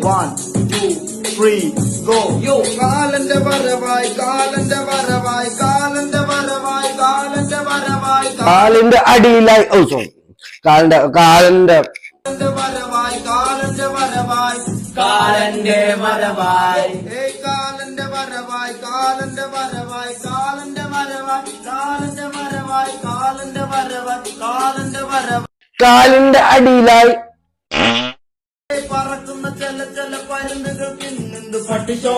1, 2, 3, go. Yo, കാലന്റെ വരവായി കാലന്റെ വരവായി കാലന്റെ വരവായി കാലന്റെ വരവായി കാലിന്റെ അടിയിലായി സോറി കാലിന്റെ കാലന്റെ വരവായി കാലന്റെ വരവായി കാലന്റെ വരവായി കാലന്റെ വരവായി കാലന്റെ വരവായി കാലന്റെ വരവായി കാലന്റെ വരവായി കാലന്റെ വരവായി കാലന്റെ വരവായി കാലിന്റെ അടിയിലായി പറക്കുന്ന ചെല പരുന്നുകൾക്ക് എന്ത് പട്ടിച്ചോ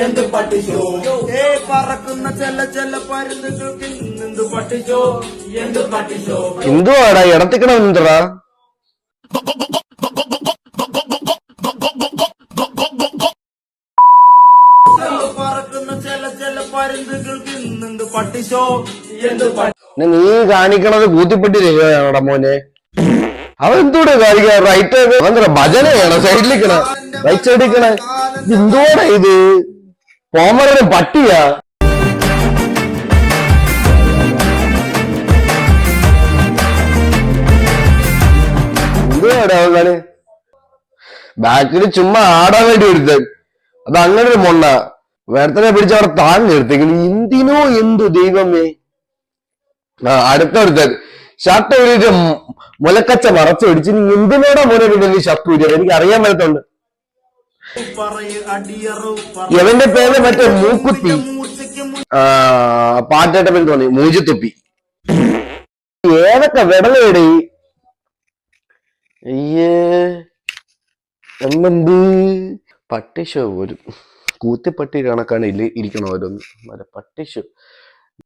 എന്ത് പട്ടിച്ചോ പറക്കുന്ന ചെല പരുന്നുകൾക്ക് എന്ത് പട്ടിച്ചോ എന്ത് പട്ടിച്ചോ എന്തുവാടാ ഇടത്തിക്കണമെന്തടാ പറക്കുന്ന ചെല പരുന്നുകൾക്ക് എന്ത് പട്ടിച്ചോ എന്ത് നീ കാണിക്കണത് കൂത്തിപ്പെട്ടി രചനയാണോടാ മോനെ അവൻ എന്തൂടെ കാണിക്കാൻ റൈറ്റ് എന്താ ഭജനയാണ് സൈഡിലിക്കണ റൈറ്റ് സൈഡിക്കണ എന്തോടാ ഇത് പോമറന് പട്ടിയാ എന്തുവാടാ അവൻ ബാക്കിൽ ചുമ്മാ ആടാൻ വേണ്ടി എടുത്തത് അത് അങ്ങനെ ഒരു മൊണ്ണ വേർത്തനെ പിടിച്ച് അവിടെ താങ്ങി നിർത്തിക്കുന്നു എന്തിനോ എന്തു ദൈവമേ അടുത്തടുത്തത് ഷർട്ട് ഒരു മുലക്കച്ച മറച്ചു പിടിച്ച് നീ എന്തിനോടാ മോനെ നീ ഷർട്ട് ഊരിയത് എനിക്ക് അറിയാൻ പറ്റത്തുണ്ട് എവന്റെ പേര് മറ്റേ മൂക്കുത്തി പാറ്റേട്ട പേര് തോന്നി മൂജിത്തുപ്പി ഏതൊക്കെ വിടലേടി അയ്യേ എന്നെന്ത് പട്ടിഷോ ഒരു കൂത്തിപ്പട്ടി കണക്കാണ് ഇരിക്കണം ഓരോന്ന് പട്ടിഷോ